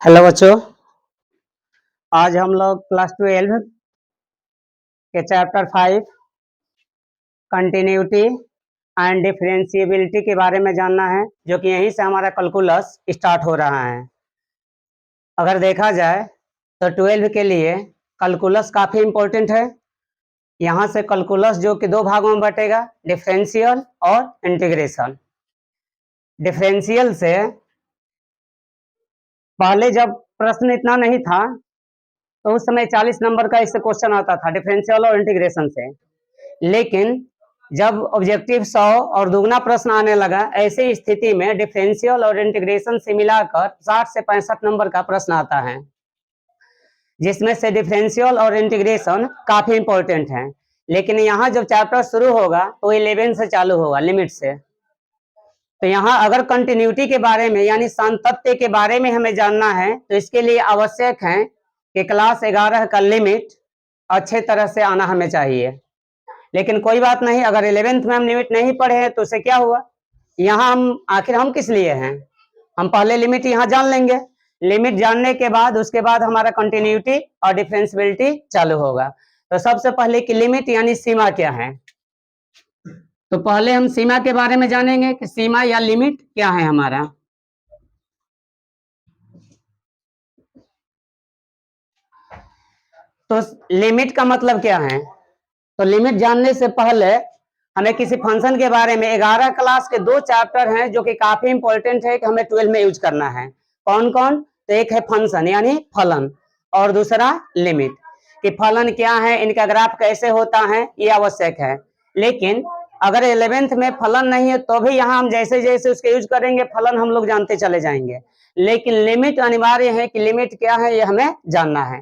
Hello बच्चों। आज हम लोग क्लास 12 के चैप्टर 5 कंटिन्यूटी एंड डिफरेंशिएबिलिटी के बारे में जानना है, जो कि यहीं से हमारा कैलकुलस स्टार्ट हो रहा है। अगर देखा जाए तो 12 के लिए कैलकुलस काफ़ी इम्पोर्टेंट है। यहाँ से कैलकुलस जो कि दो भागों में बटेगा, डिफरेंशियल और इंटीग्रेशन। डिफरेंशियल से पहले जब प्रश्न इतना नहीं था तो उस समय 40 नंबर का इससे क्वेश्चन आता था डिफरेंशियल और इंटीग्रेशन से। लेकिन जब ऑब्जेक्टिव 100 और दुगना प्रश्न आने लगा, ऐसी स्थिति में डिफरेंशियल और इंटीग्रेशन से मिलाकर 60 से 65 नंबर का प्रश्न आता है, जिसमें से डिफरेंशियल और इंटीग्रेशन काफी इंपॉर्टेंट है। लेकिन यहाँ जब चैप्टर शुरू होगा तो 11 से चालू होगा, लिमिट से। तो यहाँ अगर कंटिन्यूटी के बारे में यानी सातत्य के बारे में हमें जानना है तो इसके लिए आवश्यक है कि क्लास 11 का लिमिट अच्छे तरह से आना हमें चाहिए। लेकिन कोई बात नहीं, अगर 11th में हम लिमिट नहीं पढ़े हैं तो उससे क्या हुआ। यहाँ हम किस लिए हैं, हम पहले लिमिट यहाँ जान लेंगे। लिमिट जानने के बाद उसके बाद हमारा कंटिन्यूटी और डिफरेंशियबिलिटी चालू होगा। तो सबसे पहले की लिमिट यानी सीमा क्या है, तो पहले हम सीमा के बारे में जानेंगे कि सीमा या लिमिट क्या है हमारा। तो लिमिट का मतलब क्या है, तो लिमिट जानने से पहले हमें किसी फंक्शन के बारे में 11 क्लास के दो चैप्टर हैं जो कि काफी इंपॉर्टेंट है कि हमें 12 में यूज करना है। कौन कौन, तो एक है फंक्शन यानी फलन और दूसरा लिमिट, कि फलन क्या है, इनका ग्राफ कैसे होता है, ये आवश्यक है। लेकिन अगर 11th में फलन नहीं है तो भी यहाँ हम जैसे जैसे उसके यूज करेंगे फलन हम लोग जानते चले जाएंगे। लेकिन लिमिट अनिवार्य है कि लिमिट क्या है ये हमें जानना है।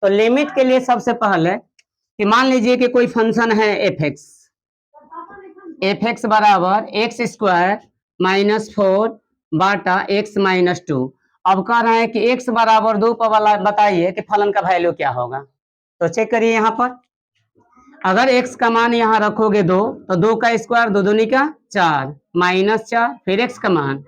तो लिमिट के लिए सबसे पहले कि मान लीजिए कि कोई फंक्शन है एफ एक्स बराबर एक्स स्क्वायर माइनस 4 बाटा एक्स माइनस 2। अब कह रहे हैं कि एक्स बराबर 2 पर वाला बताइए कि फलन का वैल्यू क्या होगा। तो चेक करिए यहाँ पर, अगर एक्स का मान यहाँ रखोगे 2 तो 2 का स्क्वायर 2 दूनी का 4 माइनस 4, फिर एक्स का मान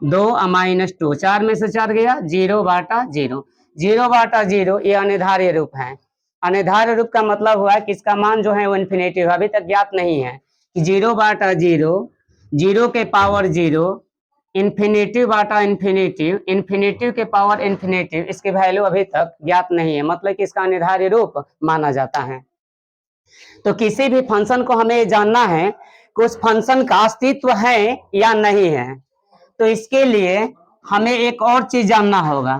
2 माइनस 2, 4 में से 4 गया 0 बाटा 0, 0 बाटा 0 ये अनिर्धार्य रूप है। अनिर्धार्य रूप का मतलब हुआ कि इसका मान जो है वो इन्फिनेटिव अभी तक ज्ञात नहीं है कि 0 बाटा 0, 0 के पावर 0, इन्फिनेटिव बाटा इन्फिनेटिव, इन्फिनेटिव के पावर इन्फिनेटिव, इसकी वैल्यू अभी तक ज्ञात नहीं है, मतलब कि इसका अनिर्धार्य रूप माना जाता है। तो किसी भी फंक्शन को हमें जानना है कि उस फंक्शन का अस्तित्व है या नहीं है, तो इसके लिए हमें एक और चीज जानना होगा,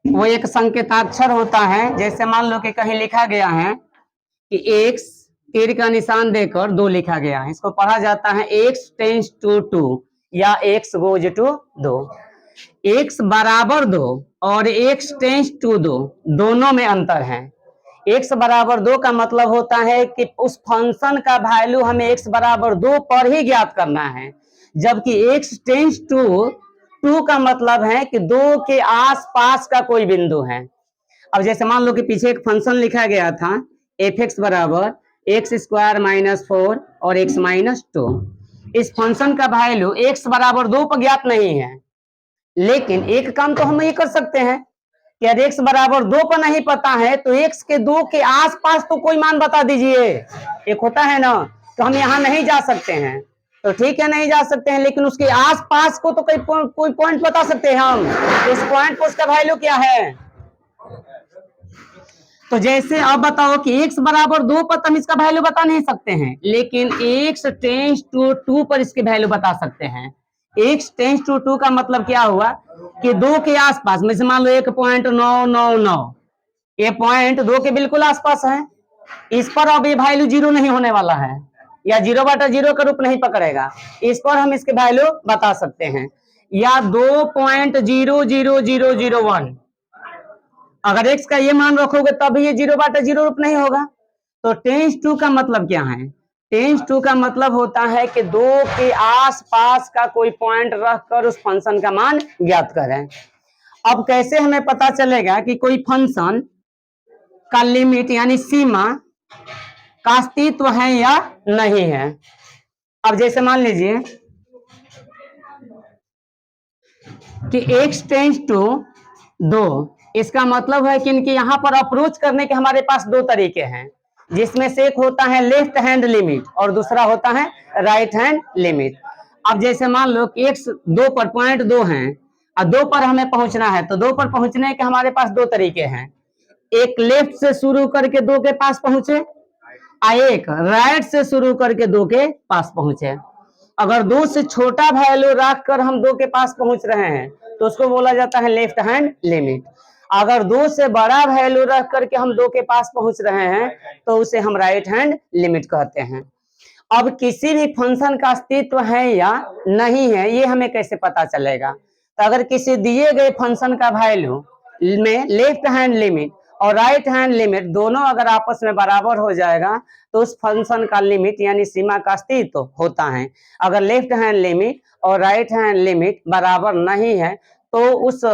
वो एक संकेताक्षर होता है। जैसे मान लो कि कहीं लिखा गया है कि x तीर का निशान देकर 2 लिखा गया है, इसको पढ़ा जाता है x टेंस टू 2 या x गोज टू 2। x बराबर 2 और x टेंस टू 2 दोनों में अंतर है। x बराबर 2 का मतलब होता है कि उस फंक्शन का वैल्यू हमें x बराबर 2 पर ही ज्ञात करना है, जबकि x टेंस टू 2 का मतलब है कि 2 के आसपास का कोई बिंदु है। अब जैसे मान लो कि पीछे एक फंक्शन लिखा गया था एफ एक्स बराबर एक्स स्क्वायर माइनस 4 और एक्स माइनस 2। इस फंक्शन का वैल्यू एक्स बराबर 2 पर ज्ञात नहीं है, लेकिन एक काम तो हम ये कर सकते हैं कि यदि एक्स बराबर 2 पर नहीं पता है तो एक्स के 2 के आसपास तो कोई मान बता दीजिए, एक होता है ना। तो हम यहाँ नहीं जा सकते हैं तो ठीक है, नहीं जा सकते हैं, लेकिन उसके आसपास को तो कोई पॉइंट बता सकते हैं हम, तो उस पॉइंट पर उसका वैल्यू क्या है। तो जैसे अब बताओ कि x बराबर 2 पर हम इसका वैल्यू बता नहीं सकते हैं, लेकिन x टेंस टू 2 पर इसकी वैल्यू बता सकते हैं। x टेंस टू 2 का मतलब क्या हुआ कि 2 के आसपास में से मान लो 1.999, ये पॉइंट 2 के बिल्कुल आसपास है, इस पर अब ये वैल्यू 0 नहीं होने वाला है या 0 बटा 0 का रूप नहीं पकड़ेगा, इस पर हम इसके वैल्यू बता सकते हैं। या 2.00001, अगर x का ये मान रखोगे तब ये 0 बटा 0 रूप नहीं होगा। तो टेंस टू का मतलब क्या है, टेंस टू का मतलब होता है कि 2 के आसपास का कोई पॉइंट रखकर उस फंक्शन का मान ज्ञात करें। अब कैसे हमें पता चलेगा कि कोई फंक्शन का लिमिट यानी सीमा का अस्तित्व है या नहीं है। अब जैसे मान लीजिए कि x टेंस टू 2, इसका मतलब है कि इनके यहाँ पर अप्रोच करने के हमारे पास दो तरीके हैं, जिसमें से एक होता है लेफ्ट हैंड लिमिट और दूसरा होता है राइट हैंड लिमिट। अब जैसे मान लो कि x 2 पर पॉइंट 2 है और 2 पर हमें पहुंचना है, तो 2 पर पहुंचने के हमारे पास दो तरीके हैं, एक लेफ्ट से शुरू करके 2 के पास पहुंचे और एक राइट से शुरू करके 2 के पास पहुंचे। अगर 2 से छोटा वैल्यू रख कर हम 2 के पास पहुंच रहे हैं तो उसको बोला जाता है लेफ्ट हैंड लिमिट। अगर 2 से बड़ा वैल्यू रख करके हम 2 के पास पहुंच रहे हैं तो उसे हम राइट हैंड लिमिट कहते हैं। अब किसी भी फंक्शन का अस्तित्व है या नहीं है ये हमें कैसे पता चलेगा? तो अगर किसी दिए गए फंक्शन का वैल्यू में लेफ्ट हैंड लिमिट और राइट हैंड लिमिट दोनों अगर आपस में बराबर हो जाएगा तो उस फंक्शन का लिमिट यानी सीमा का अस्तित्व होता है। अगर लेफ्ट हैंड लिमिट और राइट हैंड लिमिट बराबर नहीं है तो उस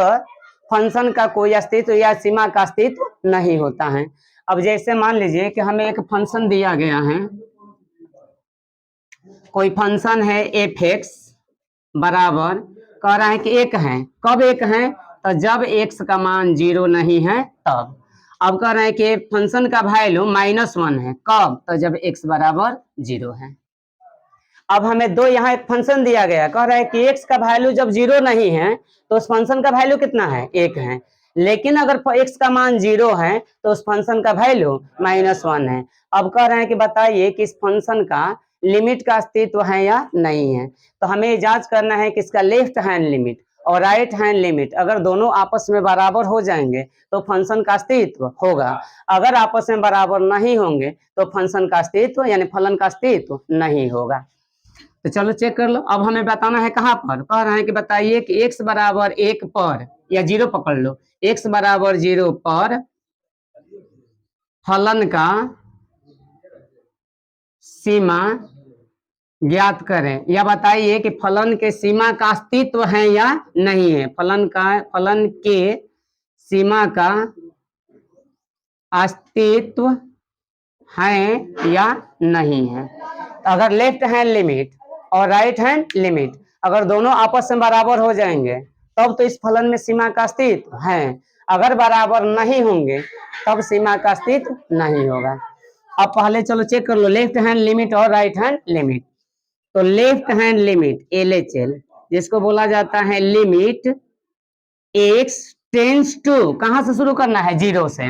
फंक्शन का कोई अस्तित्व या सीमा का अस्तित्व नहीं होता है। अब जैसे मान लीजिए कि हमें एक फंक्शन दिया गया है, कोई फंक्शन है एफ एक्स बराबर कह रहा है कि एक है, कब एक है? तो जब एक्स का मान 0 नहीं है तब। अब कह रहे हैं कि फंक्शन का वैल्यू -1 है, कब? तो जब एक्स बराबर 0 है। अब हमें दो यहाँ एक फंक्शन दिया गया, कह रहा है कि एक्स का वैल्यू जब 0 नहीं है तो उस फंक्शन का वैल्यू कितना है? 1 है। लेकिन अगर एक्स का मान 0 है तो उस फंक्शन का वैल्यू -1 है। अब कह रहे हैं कि बताइए कि इस फंक्शन का लिमिट का अस्तित्व है या नहीं है। तो हमें जांच करना है कि इसका लेफ्ट हैंड लिमिट और राइट हैंड लिमिट अगर दोनों आपस में बराबर हो जाएंगे तो फंक्शन का अस्तित्व होगा। अगर आपस में बराबर नहीं होंगे तो फंक्शन का अस्तित्व यानी फलन का अस्तित्व नहीं होगा। तो चलो चेक कर लो। अब हमें बताना है कहाँ पर, कह रहे हैं कि बताइए कि x बराबर 1 पर या 0 पकड़ लो, x बराबर 0 पर फलन का सीमा ज्ञात करें, या बताइए कि फलन के सीमा का अस्तित्व है या नहीं है। फलन के सीमा का अस्तित्व है या नहीं है। अगर लेफ्ट हैंड लिमिट और राइट हैंड लिमिट अगर दोनों आपस में बराबर हो जाएंगे तब तो इस फलन में सीमा का अस्तित्व है। अगर बराबर नहीं होंगे तब सीमा का अस्तित्व नहीं होगा। अब पहले चलो चेक कर लो लेफ्ट हैंड लिमिट और राइट हैंड लिमिट। तो लेफ्ट हैंड लिमिट LHL जिसको बोला जाता है लिमिट x टेंस टू, कहां से शुरू करना है? 0 से।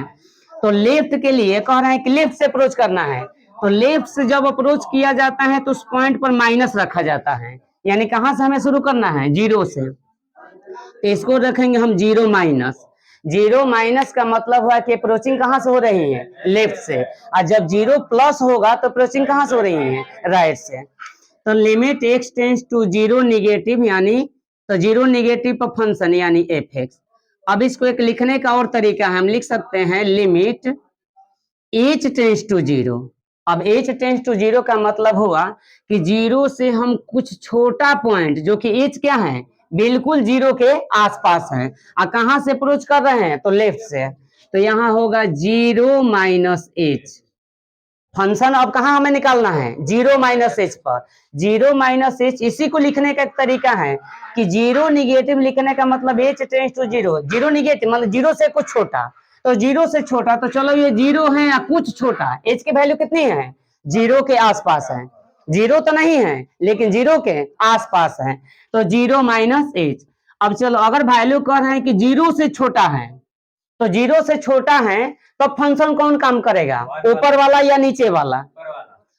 तो लेफ्ट के लिए कह रहे हैं कि लेफ्ट से अप्रोच करना है, तो लेफ्ट से जब अप्रोच किया जाता है तो उस पॉइंट पर माइनस रखा जाता है, यानी कहां से हमें शुरू करना है? 0 से। तो इसको रखेंगे हम 0 माइनस। 0 माइनस का मतलब हुआ कि अप्रोचिंग कहां से हो रही है? लेफ्ट से। और जब 0 प्लस होगा तो अप्रोचिंग कहां से हो रही है? राइट से। तो limit x tends to 0 negative यानी तो 0 निगेटिव पर फंक्शन यानी एफ एक्स। अब इसको एक लिखने का और तरीका है, हम लिख सकते हैं लिमिट h टेंस टू 0। अब h टेंस टू 0 का मतलब हुआ कि 0 से हम कुछ छोटा पॉइंट जो कि h क्या है? बिल्कुल 0 के आसपास है। और कहां से अप्रोच कर रहे हैं? तो लेफ्ट से। तो यहाँ होगा 0 माइनस h। फंक्शन अब कहां हमें निकालना है? 0 माइनस h पर। 0 माइनस h इसी को लिखने का एक तरीका है कि 0 निगेटिव लिखने का मतलब h टेंस टू 0। 0 निगेटिव मतलब 0 से कुछ छोटा, तो 0 से छोटा तो चलो ये 0 है या कुछ छोटा, h की वैल्यू कितनी है? 0 के आसपास है। 0 तो नहीं है लेकिन 0 के आसपास है, तो 0 माइनस h। अब चलो अगर वैल्यू कह रहे हैं कि 0 से छोटा है, तो 0 से छोटा है तो फंक्शन कौन काम करेगा? ऊपर वाला या नीचे वाला?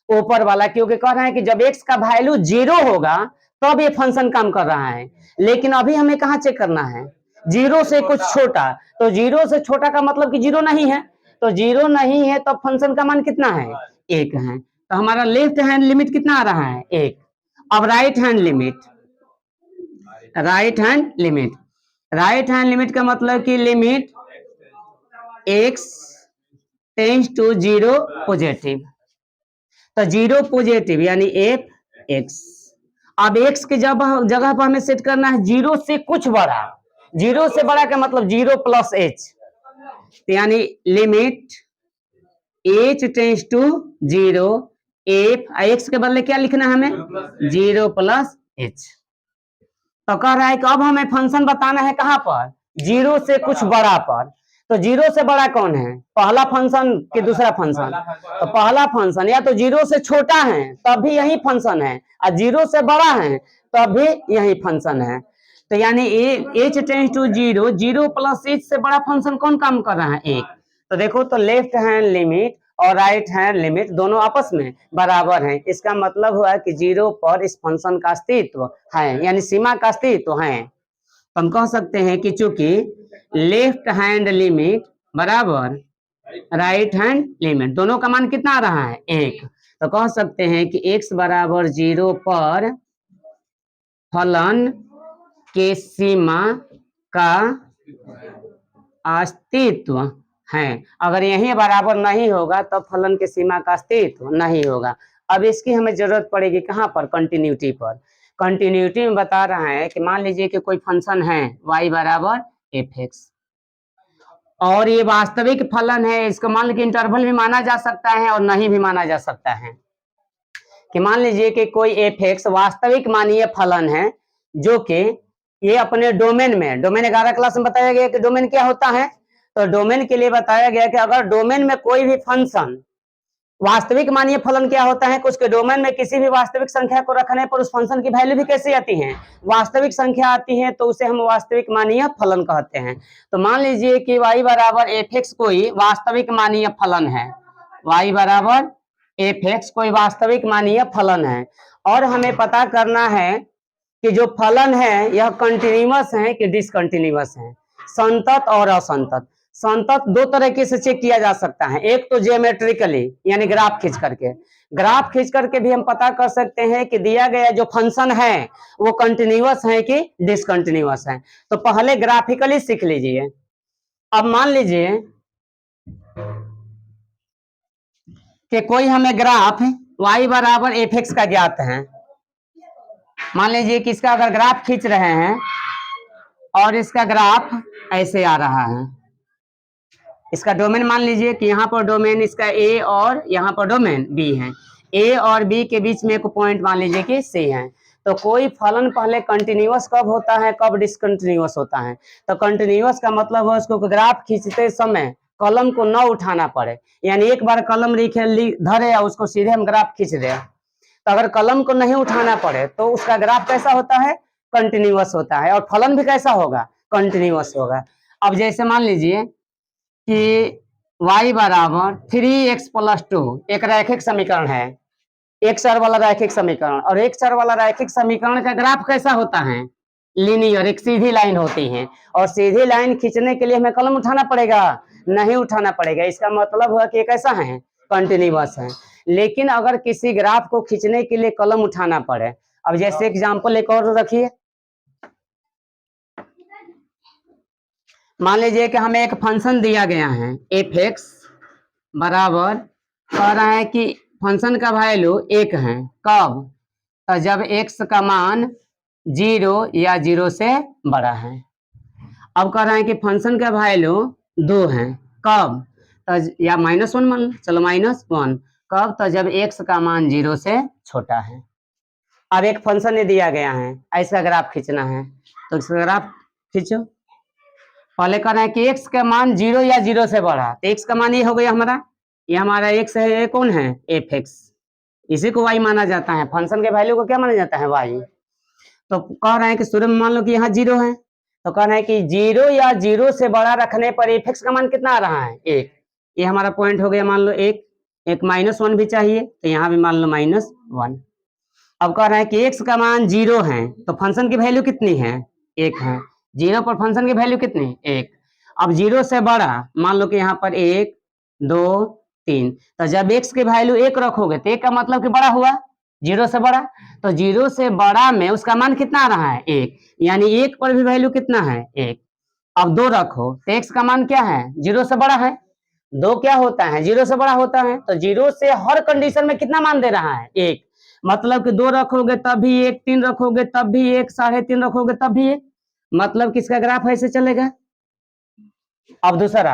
ऊपर वाला, क्योंकि कह रहे हैं कि जब x का वैल्यू 0 होगा तब ये फंक्शन काम कर रहा है। लेकिन अभी हमें कहाँ चेक करना है? 0 से कुछ छोटा, तो 0 से छोटा का मतलब कि 0 नहीं है, तो 0 नहीं है तो फंक्शन का मान कितना है? 1 है। तो हमारा लेफ्ट हैंड लिमिट कितना आ रहा है? 1। अब right hand limit, right hand limit, right hand limit का मतलब कि limit x tends to 0 positive, तो 0 पॉजिटिव यानी एफ एक्स। अब x की जगह पर हमें सेट करना है 0 से कुछ बड़ा। 0 से बड़ा का मतलब 0 प्लस h, यानी limit h tends to 0 f, x के बदले क्या लिखना है हमें? 0 प्लस h। तो कह रहा है कि अब हमें फंक्शन बताना है कहाँ पर, जीरो से कुछ बड़ा पर। तो जीरो से बड़ा कौन है, पहला फंक्शन कि दूसरा फंक्शन, तो पहला फंक्शन या तो जीरो से छोटा है तब भी यही फंक्शन है, और जीरो से बड़ा है तब भी यही फंक्शन है। तो यानी h tends to zero, zero plus h से बड़ा फंक्शन कौन काम कर रहा है, एक। तो देखो तो लेफ्ट हैंड लिमिट और राइट हैंड लिमिट दोनों आपस में बराबर हैं, इसका मतलब हुआ कि जीरो पर इस फंक्शन का अस्तित्व है, यानी सीमा का अस्तित्व है। तो हम कह सकते हैं कि चूंकि लेफ्ट हैंड लिमिट बराबर राइट हैंड लिमिट, दोनों का मान कितना आ रहा है, एक। तो कह सकते हैं कि x बराबर जीरो पर फलन के सीमा का अस्तित्व है। अगर यही बराबर नहीं होगा तो फलन के सीमा का अस्तित्व नहीं होगा। अब इसकी हमें जरूरत पड़ेगी कहाँ पर, कंटिन्यूटी पर। कंटिन्यूटी में बता रहा है कि मान लीजिए कि कोई फंक्शन है y बराबर एफ एक्स, और ये वास्तविक फलन है, इसको मान लीजिए इंटरवल भी माना जा सकता है और नहीं भी माना जा सकता है। कि मान लीजिए कि कोई एफ एक्स वास्तविक मानीय फलन है, जो कि ये अपने डोमेन में, डोमेन 11 क्लास में बताया गया कि डोमेन क्या होता है। तो डोमेन के लिए बताया गया कि अगर डोमेन में कोई भी फंक्शन, वास्तविक मानीय फलन क्या होता है, उसके डोमेन में किसी भी वास्तविक संख्या को रखने पर उस फंक्शन की वैल्यू भी कैसी आती है, वास्तविक संख्या आती है, तो उसे हम वास्तविक मानीय फलन कहते हैं। तो मान लीजिए कि y बराबर एफ एक्स कोई वास्तविक मानीय फलन है, y बराबर एफ एक्स कोई वास्तविक मानीय फलन है, और हमें पता करना है कि जो फलन है यह कंटिन्यूअस है कि डिसकंटिन्यूअस है, संतत और असंतत। संतत दो तरीके से चेक किया जा सकता है, एक तो जियोमेट्रिकली यानी ग्राफ खींच करके, ग्राफ खींच करके भी हम पता कर सकते हैं कि दिया गया जो फंक्शन है वो कंटिन्यूअस है कि डिसकंटिन्यूअस है। तो पहले ग्राफिकली सीख लीजिए। अब मान लीजिए कि कोई हमें ग्राफ y बराबर एफ एक्स का ज्ञात है। मान लीजिए कि इसका अगर ग्राफ खींच रहे हैं और इसका ग्राफ ऐसे आ रहा है, इसका डोमेन मान लीजिए कि यहाँ पर डोमेन इसका ए और यहाँ पर डोमेन बी है, ए और बी के बीच में एक पॉइंट मान लीजिए कि सी है। तो कोई फलन पहले कंटिन्यूअस कब होता है, कब डिसकंटिन्यूअस होता है। तो कंटिन्यूअस का मतलब है उसको ग्राफ खींचते समय कलम को न उठाना पड़े, यानी एक बार कलम धरे और उसको सीधे हम ग्राफ खींच दे। तो अगर कलम को नहीं उठाना पड़े तो उसका ग्राफ कैसा होता है, कंटिन्यूअस होता है, और फलन भी कैसा होगा, कंटिन्यूअस होगा। अब जैसे मान लीजिए कि y बराबर 3x प्लस 2 एक रैखिक समीकरण है, एक चर वाला रैखिक समीकरण, और एक चर वाला रैखिक समीकरण का ग्राफ कैसा होता है, लीनियर, एक सीधी लाइन होती है, और सीधी लाइन खींचने के लिए हमें कलम उठाना पड़ेगा, नहीं उठाना पड़ेगा। इसका मतलब हुआ कि कैसा है, कंटिन्यूअस है। लेकिन अगर किसी ग्राफ को खींचने के लिए कलम उठाना पड़े, अब जैसे एग्जांपल एक और रखिए, मान लीजिए कि हमें एक फंक्शन दिया गया है एफ एक्स बराबर, कह रहा है कि फंक्शन का वैल्यू एक है, कब, तो जब एक्स का मान 0 या 0 से बड़ा है। अब कह रहा है कि फंक्शन का वैल्यू 2 है, कब, तो या -1 मान लो, चलो -1, कब, तो जब एक्स का मान 0 से छोटा है। अब एक फंक्शन दिया गया है, ऐसा ग्राफ खींचना है, तो इसका ग्राफ खींचो। पहले कह रहे हैं कि एक्स का मान 0 या 0 से बढ़ा, तो एक्स का मान ये हो गया हमारा, ये हमारा एक्स है, ये कौन है, एफ एक्स, इसी को वाई माना जाता है, फंक्शन के वैल्यू को क्या माना जाता है, वाई। तो कह रहे हैं कि शुरू में मान लो कि यहाँ 0 है, तो कह रहे हैं कि 0 या 0 से बड़ा रखने पर एफ एक्स का मान कितना आ रहा है, 1। ये हमारा पॉइंट हो गया, मान लो एक -1 भी चाहिए, तो यहाँ भी मान लो -1। अब कह रहे हैं कि एक्स का मान 0 है, तो फंक्शन की वैल्यू कितनी है, 1 है। 0 पर फंक्शन की वैल्यू कितनी, 1। अब 0 से बड़ा मान लो कि यहाँ पर 1 2 3, तो जब x की वैल्यू 1 रखोगे तो 1 का मतलब कि बड़ा हुआ, 0 से बड़ा, तो 0 से बड़ा में उसका मान कितना आ रहा है, 1, यानी 1 पर भी वैल्यू कितना है, 1। अब 2 रखो तो x का मान क्या है, 0 से बड़ा है, 2 क्या होता है, 0 से बड़ा होता है, तो 0 से हर कंडीशन में कितना मान दे रहा है, 1। मतलब कि 2 रखोगे तब भी 1, 3 रखोगे तब भी 1, 3.5 रखोगे तब भी 1, मतलब किसका ग्राफ ऐसे चलेगा। अब दूसरा,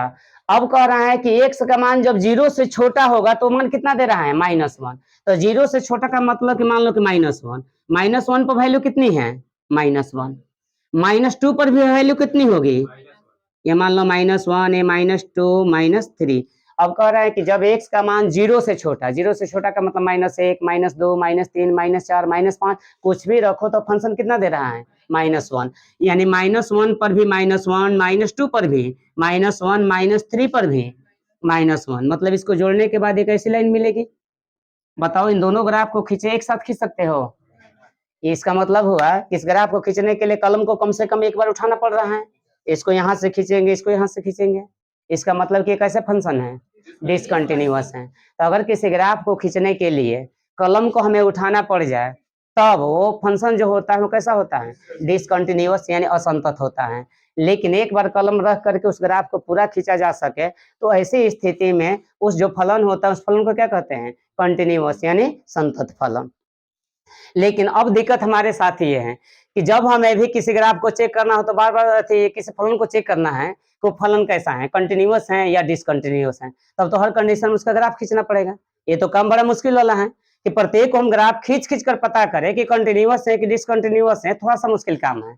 अब कह रहा है कि x का मान जब 0 से छोटा होगा तो मान कितना दे रहा है, -1। तो 0 से छोटा का मतलब कि मान लो कि -1, -1 पर वैल्यू कितनी है, -1। -2 पर भी वैल्यू कितनी होगी, ये मान लो -1, ये -2, -3। अब कह रहा है कि जब x का मान 0 से छोटा, 0 से छोटा का मतलब -1, -2, -3, -4, -5 कुछ भी रखो तो फंक्शन कितना दे रहा है, -1। यानी -1 पर भी -1, -2 पर भी -1, -3 पर भी -1। मतलब इसको जोड़ने के बाद एक ऐसी लाइन मिलेगी। बताओ इन दोनों ग्राफ को खींचे, एक साथ खींच सकते हो? इसका मतलब हुआ कि इस ग्राफ को खींचने के लिए कलम को कम से कम एक बार उठाना पड़ रहा है। इसको यहाँ से खींचेंगे, इसको यहाँ से खींचेंगे। इसका मतलब कि कैसे फंक्शन है, डिसकंटिन्यूअस है। तो अगर किसी ग्राफ को खींचने के लिए कलम को हमें उठाना पड़ जाए तब वो फंक्शन जो होता है वो कैसा होता है, डिसकंटिन्यूअस यानी असंतत होता है। लेकिन एक बार कलम रख करके उस ग्राफ को पूरा खींचा जा सके तो ऐसी स्थिति में उस जो फलन होता है उस फलन को क्या कहते हैं, कंटिन्यूअस यानी संतत फलन। लेकिन अब दिक्कत हमारे साथ ये है कि जब हमें भी किसी ग्राफ को चेक करना हो तो बार बार किसी फलन को चेक करना है कि फलन कैसा है, कंटिन्यूअस है या डिसकंटिन्यूअस है, तब तो हर कंडीशन में उसका ग्राफ खींचना पड़ेगा। ये तो काम बड़ा मुश्किल वाला है कि प्रत्येक को हम ग्राफ खींच खींच कर पता करें कि कंटिन्यूअस है कि डिसकंटिन्यूअस है, थोड़ा सा मुश्किल काम है।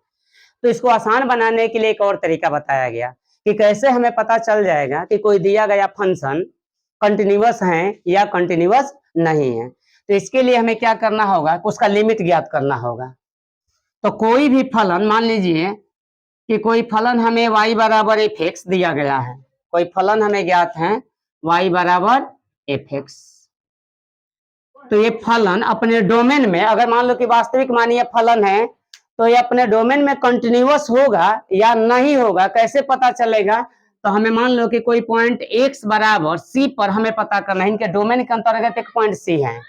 तो इसको आसान बनाने के लिए एक और तरीका बताया गया कि कैसे हमें पता चल जाएगा कि कोई दिया गया फंक्शन कंटिन्यूअस है या कंटिन्यूअस नहीं है। तो इसके लिए हमें क्या करना होगा, उसका लिमिट ज्ञात करना होगा। तो कोई भी फलन, मान लीजिए कि कोई फलन हमें y बराबर f(x) दिया गया है, कोई फलन हमें ज्ञात है y बराबर f(x). तो ये फलन अपने डोमेन में, अगर मान लो कि वास्तविक मानिए फलन है, तो ये अपने डोमेन में कंटिन्यूअस होगा या नहीं होगा, कैसे पता चलेगा? तो हमें मान लो कि कोई पॉइंट x बराबर c पर हमें पता करना है, इनके डोमेन के अंतर्गत एक पॉइंट c है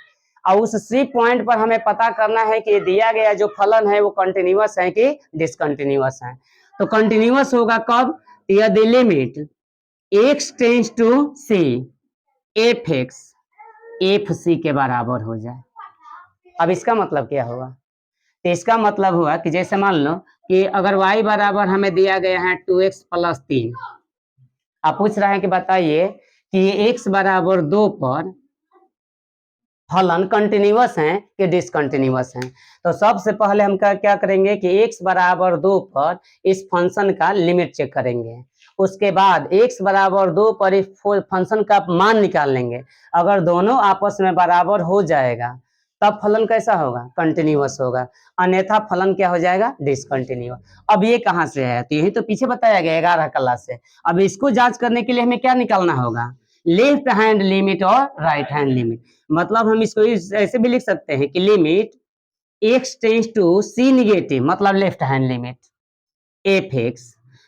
और उस सी पॉइंट पर हमें पता करना है कि दिया गया जो फलन है वो कंटिन्यूअस है कि डिसकंटिन्यूअस है। तो कंटिन्यूअस होगा कब, यदि limit x tends to c f(x) fc के बराबर हो जाए। अब इसका मतलब क्या होगा, तो इसका मतलब हुआ कि जैसे मान लो कि अगर y बराबर हमें दिया गया है 2x + 3, आप पूछ रहे हैं कि बताइए कि x बराबर 2 पर फलन कंटिन्यूअस है कि डिसकंटिन्यूअस है। तो सबसे पहले हम क्या करेंगे कि x बराबर 2 पर इस फंक्शन का लिमिट चेक करेंगे। उसके बाद x बराबर 2 पर इस फंक्शन का मान निकाल लेंगे। अगर दोनों आपस में बराबर हो जाएगा तब फलन कैसा होगा, कंटिन्यूअस होगा, अन्यथा फलन क्या हो जाएगा, डिसकंटिन्यूअस। अब ये कहाँ से है, तो यही तो पीछे बताया गया 11 क्लास से। अब इसको जांच करने के लिए हमें क्या निकालना होगा, लेफ्ट हैंड लिमिट और राइट हैंड लिमिट। मतलब हम इसको ऐसे भी लिख सकते हैं कि limit x tends to c negative, मतलब लेफ्ट हैंड लिमिट f(x)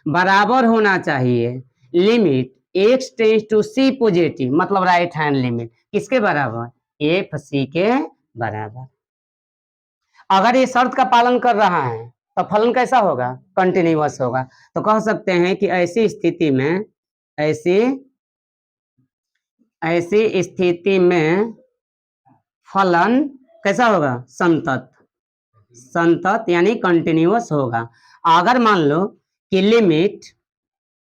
बराबर होना चाहिए limit x tends to c positive, मतलब राइट हैंड लिमिट किसके बराबर, fc के बराबर। अगर ये शर्त का पालन कर रहा है तो फलन कैसा होगा, कंटिन्यूअस होगा। तो कह सकते हैं कि ऐसी स्थिति में फलन कैसा होगा, संतत यानी कंटिन्यूअस होगा। अगर मान लो कि limit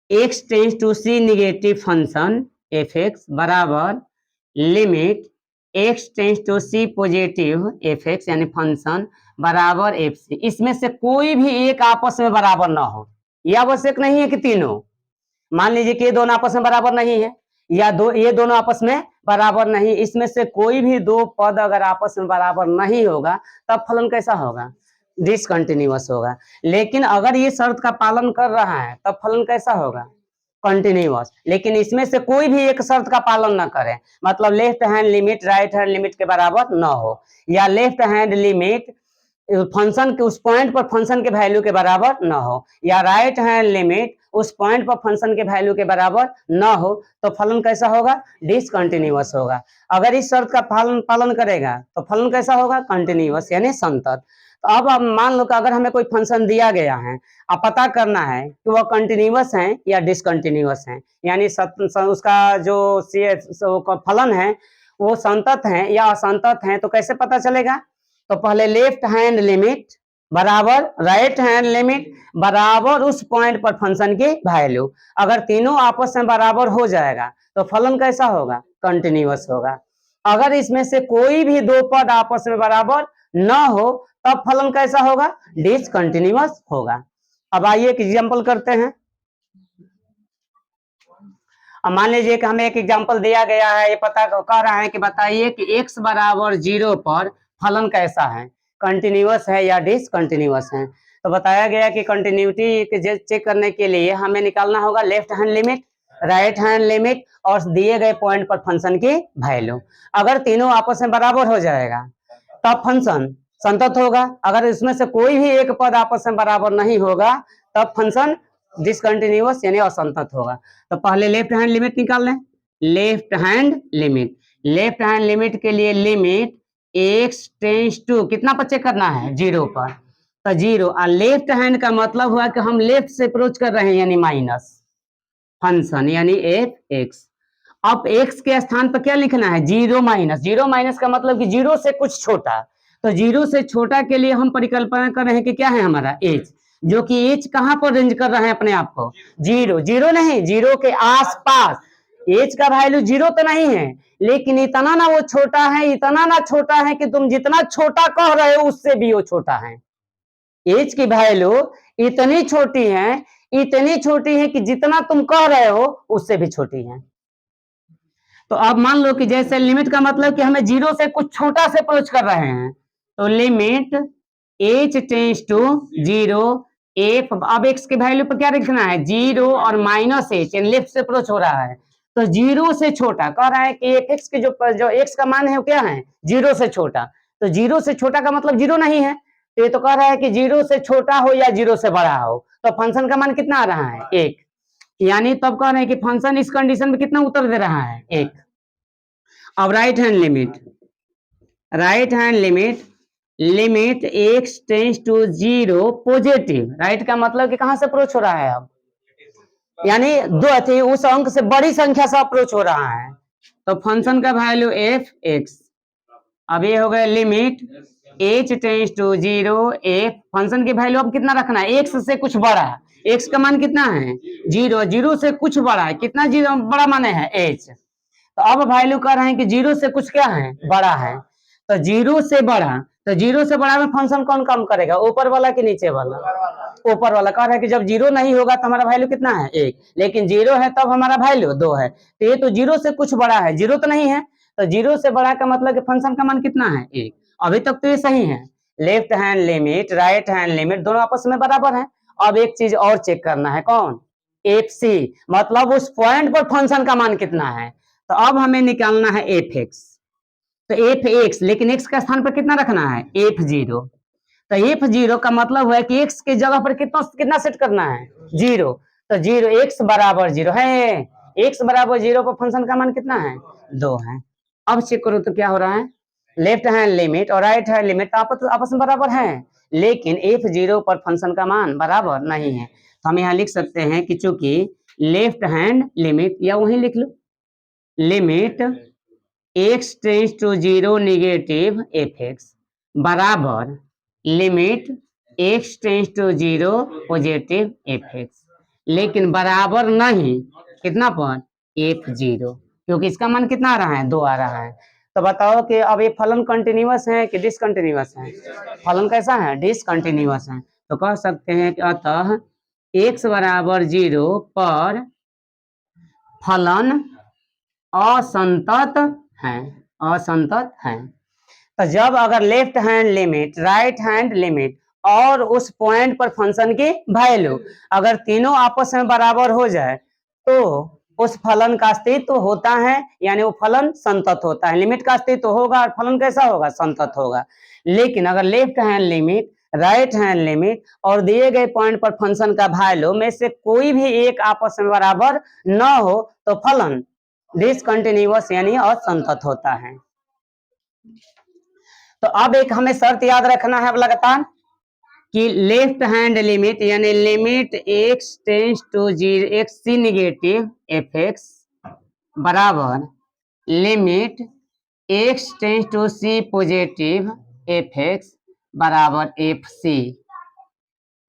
x tends to c negative function f(x) बराबर limit x tends to c positive f(x) यानी फंक्शन बराबर fc, इसमें से कोई भी एक आपस में बराबर ना हो। यह आवश्यक नहीं है कि तीनों, मान लीजिए कि ये दोनों आपस में बराबर नहीं है या ये दोनों आपस में बराबर नहीं, इसमें से कोई भी दो पद अगर आपस में बराबर नहीं होगा तब फलन कैसा होगा, डिसकंटिन्यूअस होगा। लेकिन अगर ये शर्त का पालन कर रहा है तब फलन कैसा होगा, कंटिन्यूअस। लेकिन इसमें से कोई भी एक शर्त का पालन न करे, मतलब left hand limit right hand limit के बराबर न हो, या लेफ्ट हैंड लिमिट फंक्शन के उस पॉइंट पर फंक्शन के वैल्यू के बराबर न हो, या राइट हैंड लिमिट उस पॉइंट पर फंक्शन के वैल्यू के बराबर न हो, तो फलन कैसा होगा, डिसकंटिन्यूअस होगा। अगर इस शर्त का पालन करेगा तो फलन कैसा होगा, कंटिन्यूअस यानी संतत। तो अब मान लो कि अगर हमें कोई फंक्शन दिया गया है, अब पता करना है कि वह कंटिन्यूअस है या डिसकंटिन्यूअस है, यानी उसका जो फलन है वो संतत है या असंतत है। तो कैसे पता चलेगा, तो पहले लेफ्ट हैंड लिमिट बराबर राइट हैंड लिमिट बराबर उस पॉइंट पर फंक्शन की वैल्यू, अगर तीनों आपस में बराबर हो जाएगा तो फलन कैसा होगा, कंटिन्यूअस होगा। अगर इसमें से कोई भी दो पद आपस में बराबर न हो तब फलन कैसा होगा, डिसकंटिन्यूअस होगा। अब आइए एक एग्जांपल करते हैं। अब मान लीजिए कि हमें एक एग्जांपल दिया गया है, ये पता कह रहा है कि बताइए कि x बराबर 0 पर फलन कैसा है, कंटिन्यूअस है या डिसकंटिन्यूअस है। तो बताया गया कि कंटिन्यूटी चेक करने के लिए हमें निकालना होगा left hand limit, right hand limit और दिए गए पॉइंट पर फंक्शन की वैल्यू। अगर तीनों आपस में बराबर हो जाएगा तब फंक्शन संतत होगा। अगर इसमें से कोई भी एक पद आपस में बराबर नहीं होगा तब फंक्शन डिसकंटिन्यूअस यानी असंतत होगा। तो पहले लेफ्ट हैंड लिमिट निकाल लें। Left hand limit, left hand limit के लिए लिमिट x टेंस टू कितना पर चेक करना है, 0 पर। तो 0 और लेफ्ट हैंड का मतलब हुआ कि हम लेफ्ट से अप्रोच कर रहे हैं यानी माइनस फंक्शन यानी एफ एक्स। अब x के स्थान पर क्या लिखना है, 0 माइनस। 0 माइनस का मतलब कि 0 से कुछ छोटा। तो 0 से छोटा के लिए हम परिकल्पना कर रहे हैं कि क्या है हमारा एज, जो कि एज कहां पर रेंज कर रहे हैं अपने आप को, 0 0 नहीं 0 के आसपास। एज का वैल्यू 0 तो नहीं है लेकिन इतना ना वो छोटा है, इतना ना छोटा है कि तुम जितना छोटा कह रहे हो उससे भी वो छोटा है। एज की वैल्यू इतनी छोटी है, इतनी छोटी है कि जितना तुम कह रहे हो उससे भी छोटी है। तो अब मान लो कि जैसे लिमिट का मतलब कि हमें 0 से कुछ छोटा से अप्रोच कर रहे हैं, तो limit h tends to 0 f। अब x के वैल्यू पर क्या लिखना है, 0 और माइनस h यानी लेफ्ट से अप्रोच हो रहा है। तो 0 से छोटा कह रहा है कि x के जो x का मान है वो क्या है, 0 से छोटा। तो 0 से छोटा का मतलब 0 नहीं है, तो ये तो कह रहा है कि 0 से छोटा हो या 0 से बड़ा हो। तो फंक्शन का मान कितना आ रहा है, 1। यानी तब कह रहे हैं कि फंक्शन इस कंडीशन में कितना उत्तर दे रहा है, 1। अब right hand limit, right hand limit, limit x tends to 0 positive. Right का मतलब कि कहां से अप्रोच हो रहा है, अब यानी दो थी उस अंक से बड़ी संख्या से अप्रोच हो रहा है। तो फंक्शन का वैल्यू एफ एक्स। अब ये हो गया limit h tends to 0 f। Function की वैल्यू अब कितना रखना है, x से कुछ बड़ा। x का मान कितना है, 0, 0 से कुछ बड़ा है, कितना 0 बड़ा माने है h। तो अब वैल्यू कर रहे हैं कि 0 से कुछ क्या है, बड़ा है। तो 0 से बड़ा, तो 0 से बड़ा में फंक्शन कौन काम करेगा, ऊपर वाला कि नीचे वाला, ऊपर वाला। कह रहा है कि जब 0 नहीं होगा तो हमारा वैल्यू कितना है, 1, लेकिन 0 है तब हमारा वैल्यू 2 है। तो ये तो 0 से कुछ बड़ा है, 0 तो नहीं है। तो 0 से बड़ा का मतलब कि फंक्शन का मान कितना है, 1। अभी तक तो ये सही है। Left hand limit, right hand limit दोनों आपस में बराबर है। अब एक चीज और चेक करना है, कौन, एफ सी, मतलब उस पॉइंट पर फंक्शन का मान कितना है। तो अब हमें निकालना है एफ एक्स। तो एफ एक्स, लेकिन एक्स का स्थान पर कितना रखना है, एफ 0। तो एफ 0 का मतलब है कि एक्स की जगह पर कितना कितना सेट करना है, 0। तो 0 एक्स बराबर 0 है, एक्स बराबर 0 पर फंक्शन का मान कितना है, 2 है। अब चेक करो तो क्या हो रहा है, लेफ्ट हैंड लिमिट और राइट हैंड लिमिट आपस में बराबर है, लेकिन एफ 0 पर फंक्शन का मान बराबर नहीं है। तो हम यहाँ लिख सकते हैं कि चूंकि लेफ्ट हैंड लिमिट, या वहीं लिख लो, limit x tends to 0 negative f x बराबर limit x tends to 0 positive f x, लेकिन बराबर नहीं कितना पर, एफ 0, क्योंकि इसका मान कितना आ रहा है, 2 आ रहा है। तो बताओ कि अब ये फलन कंटिन्यूअस है कि डिसकंटिन्यूअस है, फलन कैसा है, डिसकंटिन्यूअस है। तो कह सकते हैं कि अतः x बराबर 0 पर फलन असंतत है, असंतत है। तो जब अगर left hand limit, right hand limit और उस पॉइंट पर फंक्शन की वैल्यू अगर तीनों आपस में बराबर हो जाए तो उस फलन का अस्तित्व होता है, यानी वो फलन संतत होता है। लिमिट का अस्तित्व होगा और फलन कैसा होगा, संतत होगा। लेकिन अगर left hand limit, right hand limit और दिए गए पॉइंट पर फंक्शन का वैल्यू में से कोई भी एक आपस में बराबर न हो तो फलन डिसकंटिन्यूअस यानी असंतत होता है। तो अब एक हमें शर्त याद रखना है अब लगातार कि लेफ्ट हैंड लिमिट यानी limit x tends to 0 x c negative f x बराबर limit x tends to c positive f x बराबर एफ सी।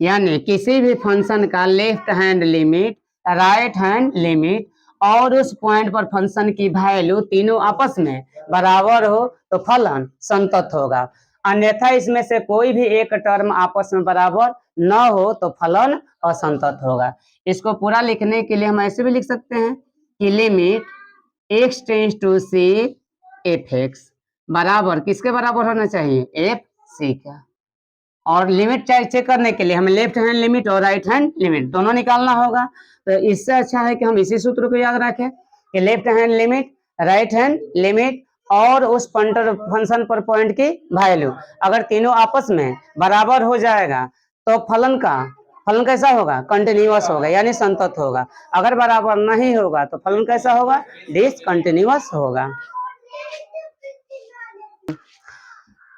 यानी किसी भी फंक्शन का left hand limit, right hand limit और उस पॉइंट पर फंक्शन की वैल्यू तीनों आपस में बराबर हो तो फलन संतत होगा। अन्यथा इसमें से कोई भी एक टर्म आपस में बराबर न हो तो फलन असंतत होगा। इसको पूरा लिखने के लिए हम ऐसे भी लिख सकते हैं कि limit x tends to c f x बराबर किसके बराबर होना चाहिए, एफ सी का। और लिमिट चेक करने के लिए हमें लेफ्ट हैंड लिमिट और राइट हैंड लिमिट दोनों निकालना होगा। तो इससे अच्छा है कि हम इसी सूत्र को याद रखें कि left hand limit, right hand limit और उस पॉइंटर फंक्शन पर पॉइंट की वैल्यू, अगर तीनों आपस में बराबर हो जाएगा तो फलन कैसा होगा, कंटिन्यूअस होगा यानी संतत होगा। अगर बराबर नहीं होगा तो फलन कैसा होगा, डिसकंटिन्यूअस होगा।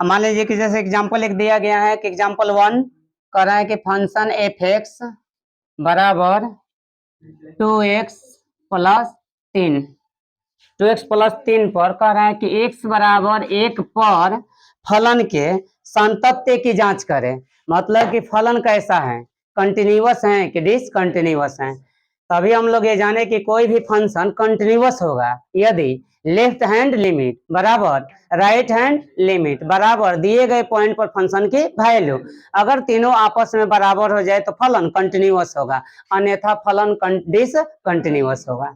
मान लीजिए कि जैसे एग्जांपल एक दिया गया है कि एग्जांपल 1 कह रहा है कि फंक्शन एफ एक्स बराबर 2x प्लस 3 2x प्लस 3 पर कह रहा है कि x बराबर 1 पर फलन के संतत्य की जांच करें। मतलब कि फलन कैसा है, कंटिन्यूअस है कि डिसकंटिन्यूअस है। तभी हम लोग ये जाने कि कोई भी फंक्शन कंटिन्यूअस होगा यदि लेफ्ट हैंड लिमिट बराबर राइट हैंड लिमिट बराबर दिए गए पॉइंट पर फंक्शन की वैल्यू, अगर तीनों आपस में बराबर हो जाए तो फलन कंटिन्यूअस होगा, अन्यथा फलन डिसकंटिन्यूअस होगा।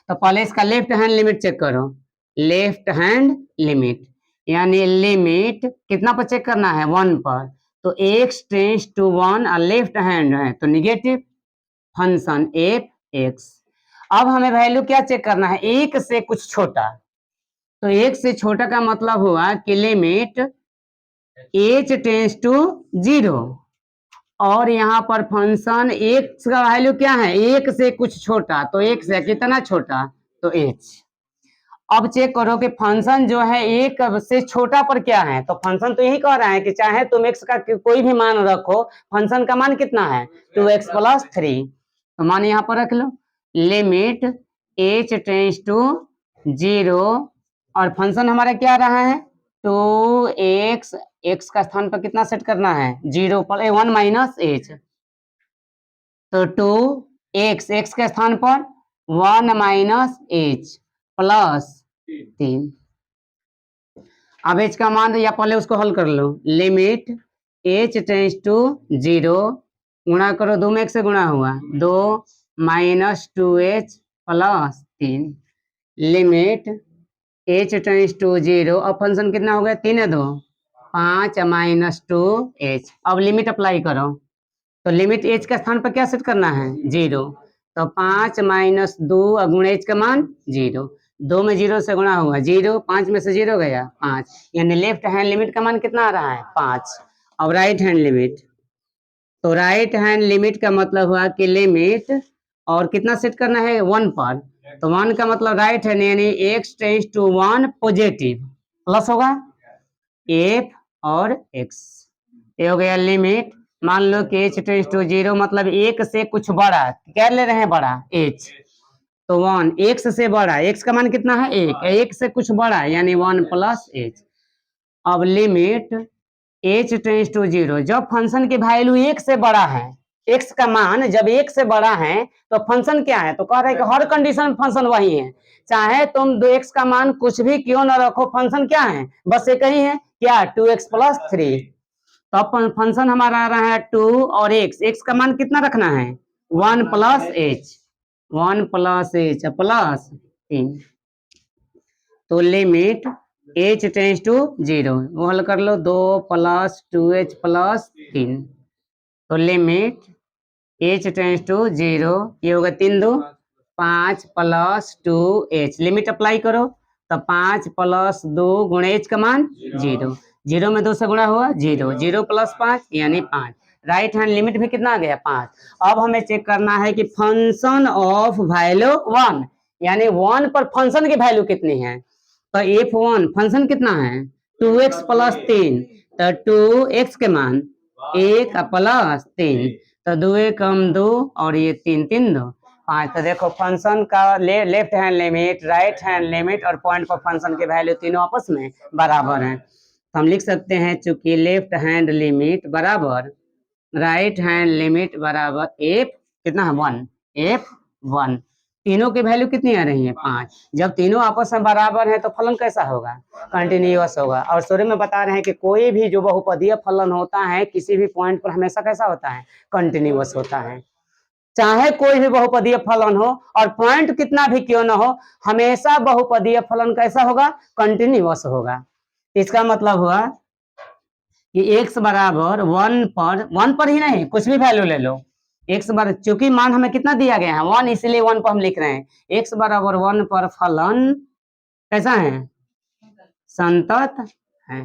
तो पहले इसका लेफ्ट हैंड लिमिट चेक करो। लेफ्ट हैंड लिमिट यानी लिमिट कितना पर चेक करना है, 1 पर। तो x टेंस टू 1 और लेफ्ट हैंड है तो निगेटिव फंक्शन एफ एक्स। अब हमें वैल्यू क्या चेक करना है, एक से कुछ छोटा। तो एक से छोटा का मतलब हुआ कि लिमिट h टेंस टू 0 और यहाँ पर फंक्शन x का वैल्यू क्या है, एक से कुछ छोटा। तो एक से कितना छोटा, तो h। अब चेक करो कि फंक्शन जो है एक से छोटा पर क्या है। तो फंक्शन तो यही कह रहा है कि चाहे तुम x का कोई भी मान रखो, फंक्शन का मान कितना है, 2x प्लस 3। तो मान यहाँ पर रख लो लिमिट h टेंस टू 0 और फंक्शन हमारा क्या रहा है 2x, x का स्थान पर कितना सेट करना है 0 पर 1 माइनस h। तो 2x, x के स्थान पर 1 माइनस h प्लस 3। अब h का मान या पहले उसको हल कर लो। लिमिट h टेंस टू 0 गुणा करो, 2 में 1 से गुणा हुआ 2 minus 2h plus 3। Limit h tends to 0, अब फंक्शन कितना हो गया 3 है 2 5 माइनस 2h। अब लिमिट अप्लाई करो। तो लिमिट h का स्थान पर क्या सेट करना है 0। तो 5 माइनस 2 गुण h का मान 0, 2 में 0 से गुणा हुआ 0, 5 में से 0 गया 5, यानी लेफ्ट हैंड लिमिट का मान कितना आ रहा है 5। अब राइट हैंड लिमिट, तो राइट हैंड लिमिट का मतलब हुआ कि लिमिट और कितना सेट करना है 1 पर। तो 1 का मतलब राइट हैंड यानी x tends to 1 positive plus होगा f और x। ये हो गया लिमिट। मान लो कि h टेंस टू 0 मतलब एक से कुछ बड़ा, क्या ले रहे हैं बड़ा h, तो 1 x से बड़ा, x का मान कितना है 1, 1 से कुछ बड़ा यानी 1 प्लस h। अब लिमिट h टेंस टू 0, जब फंक्शन की वैल्यू 1 से बड़ा है, x का मान जब 1 से बड़ा है तो फंक्शन क्या है, तो कह रहे हैं कि हर कंडीशन में फंक्शन वही है, चाहे तुम 2x का मान कुछ भी क्यों ना रखो, फंक्शन क्या है बस एक ही है, क्या 2x प्लस 3। तो अब फंक्शन हमारा आ रहा है 2 और x का मान कितना रखना है 1 plus h, 1 plus h plus 3। तो लिमिट h टेंस टू 0 वो हल कर लो 2 प्लस 2h प्लस 3। तो लिमिट h टेंस टू 0, ये होगा 3 2 5 प्लस 2h। लिमिट अप्लाई करो तो 5 प्लस 2 गुणे h का मान 0, 0 में 2 से गुणा हुआ 0, 0 प्लस 5 यानी 5। राइट हैंड लिमिट भी कितना आ गया 5। अब हमें चेक करना है कि फंक्शन ऑफ वैल्यू 1 यानी 1 पर फंक्शन की वैल्यू कितनी है। तो f1 फंक्शन कितना है 2x प्लस 3, तो 2x के मान 1 प्लस 3, तो 2 कम 2 और ये 3 3 2 5। तो देखो फंक्शन का left hand limit, right hand limit और पॉइंट पर फंक्शन के वैल्यू तीनों आपस में बराबर हैं। तो हम लिख सकते हैं चूंकि लेफ्ट हैंड लिमिट बराबर राइट हैंड लिमिट बराबर f कितना है 1, f1। तीनों की वैल्यू कितनी आ रही है 5। जब तीनों आपस में बराबर है तो फलन कैसा होगा, कंटिन्यूअस होगा। और शुरू में बता रहे हैं कि कोई भी जो बहुपदीय फलन होता है किसी भी पॉइंट पर हमेशा कैसा होता है, कंटिन्यूअस होता है। चाहे कोई भी बहुपदीय फलन हो और पॉइंट कितना भी क्यों ना हो, हमेशा बहुपदीय फलन कैसा होगा, कंटिन्यूअस होगा। इसका मतलब हुआ कि x बराबर 1 पर ही नहीं, कुछ भी वैल्यू ले लो, x बराबर, चूंकि मान हमें कितना दिया गया है 1, इसलिए 1 पर हम लिख रहे हैं। x बराबर 1 पर फलन कैसा है, संतत है।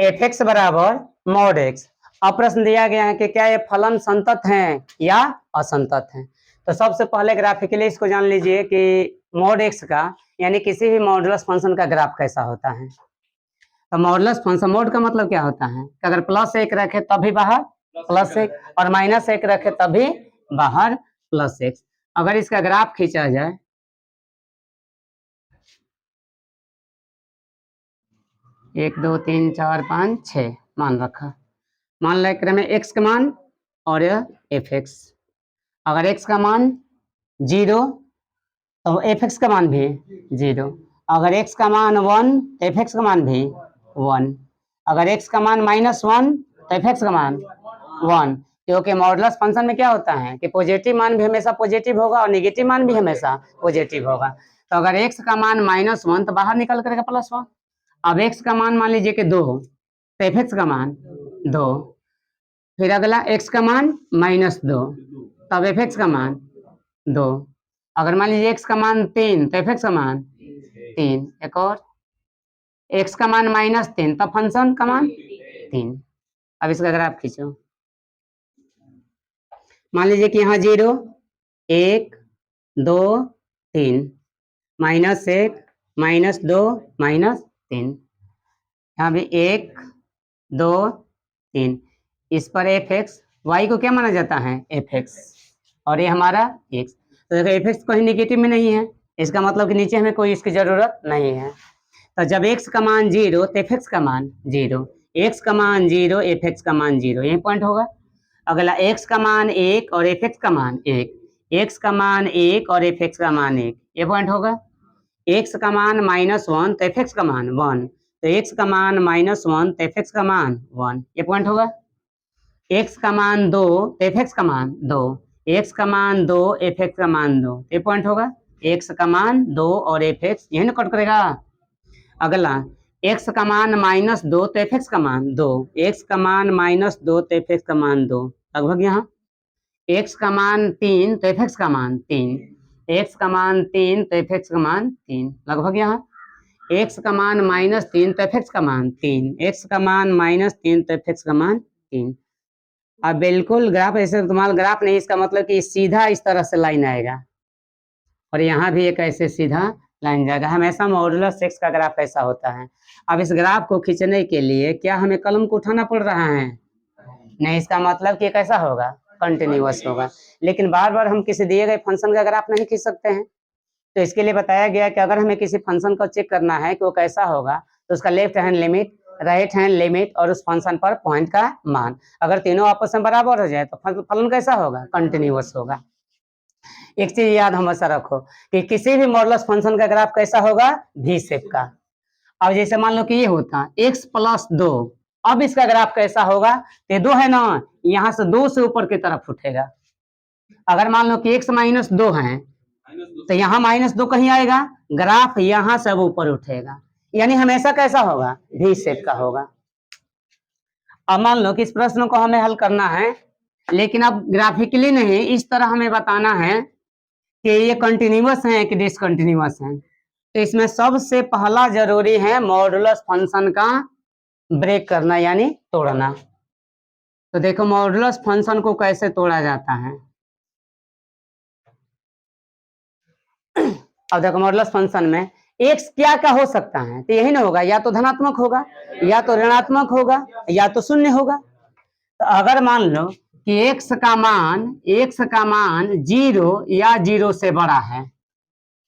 एफ एक्स बराबर मॉड एक्स। अब प्रश्न दिया गया है कि क्या ये फलन संतत हैं या असंतत हैं। तो सबसे पहले ग्राफिकली इसको जान लीजिए कि मॉड एक्स का यानी किसी भी मॉडुलस फंक्शन का ग्राफ कैसा होता है। तो मॉडुलस फंक्शन, मोड का मतलब क्या होता है कि अगर +1 रखे तब भी बाहर +1 और -1 रखे तब भी बाहर +1। अगर इसका ग्राफ खींचा जाए 1 2 3 4 5 6 मान रखा, मान लो क्रम में x का मान और यह एफ एक्स। अगर x का मान 0 तो एफ एक्स का मान भी 0। अगर x का मान 1 तो एफ एक्स का मान भी 1। अगर x का मान -1 तो एफ एक्स का मान 1। क्योंकि मॉडुलस फंक्शन में क्या होता है कि पॉजिटिव मान भी हमेशा पॉजिटिव होगा और नेगेटिव मान भी हमेशा पॉजिटिव होगा। तो अगर x का मान -1 तो बाहर निकल करेगा +1। अब x का मान मान लीजिए कि 2 तो एफ एक्स का मान 2। फिर अगला x का मान -2 तब एफ एक्स का मान 2। अगर मान लीजिए x का मान 3 तो एफ एक्स का मान 3। एक और x का मान -3 तब फंक्शन का मान 3। अब इसका ग्राफ खींचो, मान लीजिए कि यहाँ 0 1 2 3 -1 -2 -3, यहाँ भी 1 2 3। इस पर एफ एक्स, वाई को क्या माना जाता है, एफ एक्स, और ये हमारा एक्स। तो देखो एफ एक्स कहीं निगेटिव में नहीं है, इसका मतलब कि नीचे हमें कोई इसकी जरूरत नहीं है। तो जब x का मान 0 तो एफ एक्स का मान 0, x का मान 0 एफ एक्स का मान 0, यही पॉइंट होगा। अगला x का मान 1 और एफ एक्स का मान 1, x का मान 1 और एफ एक्स का मान 1, ये पॉइंट होगा। x का मान -1 तो एफ एक्स का मान 1, तो x का मान -1 तो एफ एक्स का मान 1, ये पॉइंट होगा। x का मान 2 तो एफ एक्स का मान 2, x का मान 2 एफ एक्स का मान 2, ये पॉइंट होगा। x का मान 2 और एफ एक्स यही ना कट करेगा। अगला x का मान -2 तो एफ एक्स का मान 2, x का मान -2 तो एफ एक्स का मान 2, लगभग यहाँ। x का मान 3 तो एफ एक्स का मान 3, x का मान 3 तो एफ एक्स का मान 3, लगभग यहाँ। x का मान -3 तो एफ एक्स का मान 3, x का मान -3 तो एफ एक्स का मान 3। अब बिल्कुल ग्राफ ऐसे, तुम्हारा ग्राफ नहीं, इसका मतलब कि सीधा इस तरह से लाइन आएगा और यहाँ भी एक ऐसे सीधा लाइन जाएगा। हमेशा मॉडुलस एक्स का ग्राफ ऐसा होता है। अब इस ग्राफ को खींचने के लिए क्या हमें कलम को उठाना पड़ रहा है, नहीं, इसका मतलब कि कैसा होगा, कंटिन्यूअस होगा। लेकिन बार बार हम किसी दिए गए फंक्शन का ग्राफ नहीं खींच सकते हैं। तो इसके लिए बताया गया कि अगर हमें किसी फंक्शन को चेक करना है कि वो कैसा होगा, तो उसका left hand limit, right hand limit और उस फंक्शन पर पॉइंट का मान, अगर तीनों आपस में बराबर हो जाए तो फलन कैसा होगा, कंटिन्यूअस होगा। एक चीज याद हमेशा रखो कि किसी भी मॉडुलस फंक्शन का ग्राफ कैसा होगा, वी शेप का। अब जैसे मान लो कि ये होता x + 2, अब इसका ग्राफ कैसा होगा, तो 2 है ना, यहाँ से 2 से ऊपर की तरफ उठेगा। अगर मान लो कि x -2 है तो यहाँ -2 कहीं आएगा, ग्राफ यहाँ से ऊपर उठेगा, यानी हमेशा कैसा होगा, वी शेप का होगा। अब मान लो कि इस प्रश्न को हमें हल करना है, लेकिन अब ग्राफिकली नहीं, इस तरह हमें बताना है कि ये कंटिन्यूअस है कि डिसकंटिन्यूअस है। तो इसमें सबसे पहला जरूरी है मॉडुलस फंक्शन का ब्रेक करना यानी तोड़ना। तो देखो मॉडुलस फंक्शन को कैसे तोड़ा जाता है। अब देखो मॉडुलस फंक्शन में x क्या क्या हो सकता है, तो यही ना होगा, या तो धनात्मक होगा, या तो ऋणात्मक होगा, या तो शून्य होगा। तो अगर मान लो कि x का मान 0 या 0 से बड़ा है,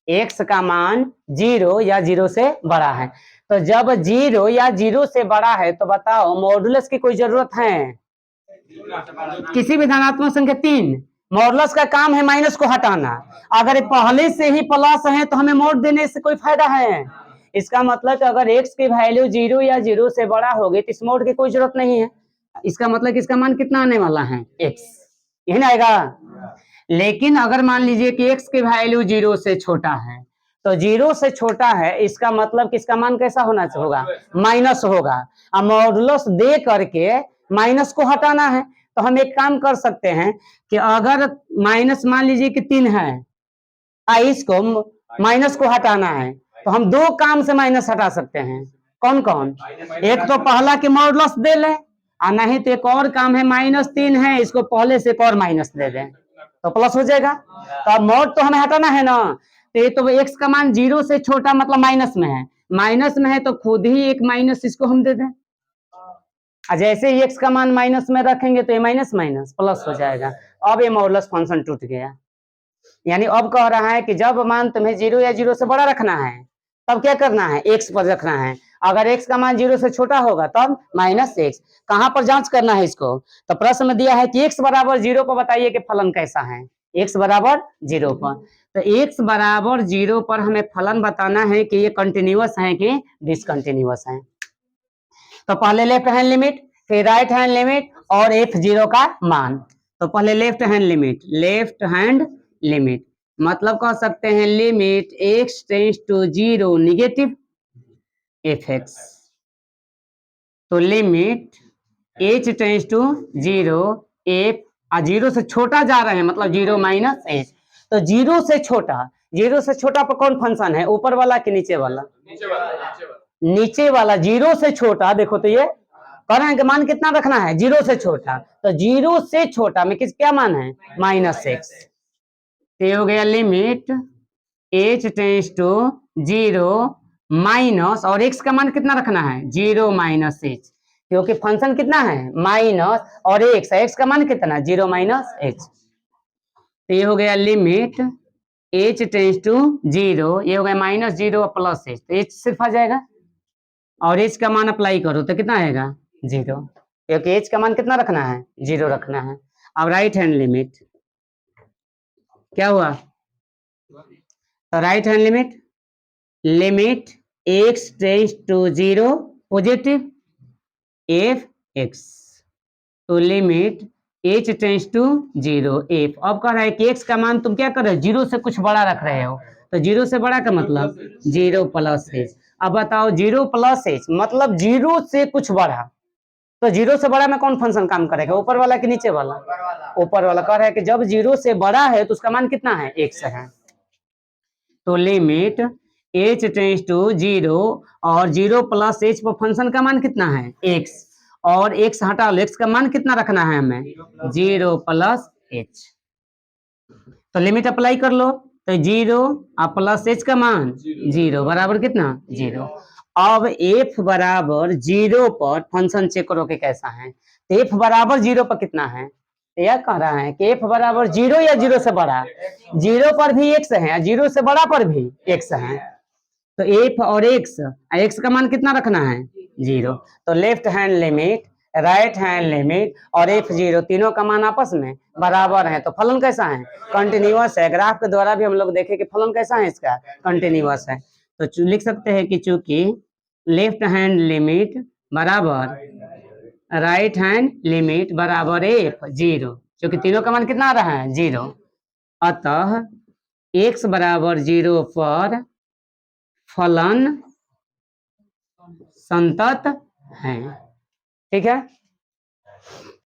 x का मान 0 या 0 से बड़ा है, तो जब 0 या 0 से बड़ा है तो बताओ मॉडुलस की कोई जरूरत है, किसी भी धनात्मक संख्या 3, मॉडुलस का काम है माइनस को हटाना। अगर पहले से ही प्लस है तो हमें मोड देने से कोई फायदा है? इसका मतलब कि अगर x की वैल्यू 0 या 0 से बड़ा होगी तो इस मोड की कोई जरूरत नहीं है। इसका मतलब कि इसका मान कितना आने वाला है? x, यही ना आएगा। लेकिन अगर मान लीजिए कि x की वैल्यू 0 से छोटा है, तो 0 से छोटा है इसका मतलब कि इसका मान कैसा होना होगा? माइनस होगा। अब मॉडुलस दे करके माइनस को हटाना है, तो हम एक काम कर सकते हैं कि अगर माइनस मान लीजिए कि 3 है, इसको माइनस को हटाना है, तो हम दो काम से माइनस हटा सकते हैं। कौन कौन? एक तो पहला के मॉडुलस दे ले, और नहीं तो एक और काम है, -3 है, इसको पहले से एक और माइनस दे दें तो प्लस हो जाएगा। तो अब मोड तो हमें हटाना है ना, तो ये तो x का मान 0 से छोटा मतलब माइनस में है, माइनस में है तो खुद ही एक माइनस इसको हम दे दें। जैसे ही x का मान माइनस में रखेंगे तो ये माइनस माइनस प्लस हो जाएगा। अब ये मॉडुलस फंक्शन टूट गया। यानी अब कह रहा है कि जब मान तुम्हें 0 या 0 से बड़ा रखना है तब क्या करना है? x पर रखना है। अगर x का मान 0 से छोटा होगा तब -x। कहां पर जांच करना है इसको? तो प्रश्न में दिया है कि x बराबर 0 पर बताइए कि फलन कैसा है। x बराबर 0 पर, तो x बराबर 0 पर हमें फलन बताना है कि ये कंटिन्यूअस है कि डिसकंटिन्यूअस है। तो पहले लेफ्ट हैंड लिमिट, फिर राइट हैंड लिमिट और f0 का मान। तो पहले लेफ्ट हैंड लिमिट मतलब कह सकते हैं limit x tends to 0 negative fx। तो limit h tends to 0 f, 0 से छोटा जा रहे हैं मतलब 0 माइनस h। तो 0 से छोटा पर कौन फंक्शन है? ऊपर वाला कि नीचे वाला? नीचे वाला 0 से छोटा। देखो तो ये कह रहे हैं कि मान कितना रखना है? 0 से छोटा। तो 0 से छोटा में किस क्या मान है? -x। तो हो गया limit h tends to 0 minus, और x का मान कितना रखना है? 0 माइनस h, क्योंकि फंक्शन कितना है? माइनस, और x का मान कितना? 0 माइनस h। तो ये हो गया लिमिट h टेंड्स टू 0, ये हो गया -0 प्लस h, तो h सिर्फ आ जाएगा, और h का मान अप्लाई करो तो कितना आएगा? 0, क्योंकि h का मान कितना रखना है? 0 रखना है। अब राइट हैंड लिमिट क्या हुआ? तो right hand limit x tends to 0 positive f(x), तो limit h tends to 0 f। अब कह रहा है कि x का मान तुम क्या कर रहे हो? 0 से कुछ बड़ा रख रहे हो, तो 0 से बड़ा का मतलब 0 प्लस h। अब बताओ 0 प्लस h मतलब 0 से कुछ बड़ा, तो 0 से बड़ा में कौन फंक्शन काम करेगा? ऊपर वाला कि नीचे वाला? ऊपर वाला। कह रहा है कि जब 0 से बड़ा है तो उसका मान कितना है? x है। तो लिमिट h टेंड्स टू 0 और 0 प्लस h पर फंक्शन का मान कितना है? x, और x हटा लो, x का मान कितना रखना है हमें? 0 प्लस h। तो लिमिट अप्लाई कर लो, तो 0 और प्लस h का मान 0 बराबर कितना? 0। अब f बराबर 0 पर फंक्शन चेक करो कि कैसा है। तो f बराबर 0 पर कितना है? तो यह कह रहा है कि f बराबर 0 या 0 से बड़ा? 0 पर भी x है, 0 से बड़ा पर भी x है। तो f और x का मान कितना रखना है? 0। तो left hand limit, right hand limit और f0 तीनों का मान आपस में बराबर है। तो फलन कैसा है? कंटिन्यूअस है। ग्राफ के द्वारा भी हम लोग देखें कि फलन कैसा है इसका? कंटिन्यूअस है। तो लिख सकते हैं कि चूंकि लेफ्ट हैंड लिमिट बराबर राइट हैंड लिमिट बराबर f0, क्योंकि तीनों का मान कितना आ रहा है? 0, अतः x बराबर 0 पर फलन संतत है। ठीक है।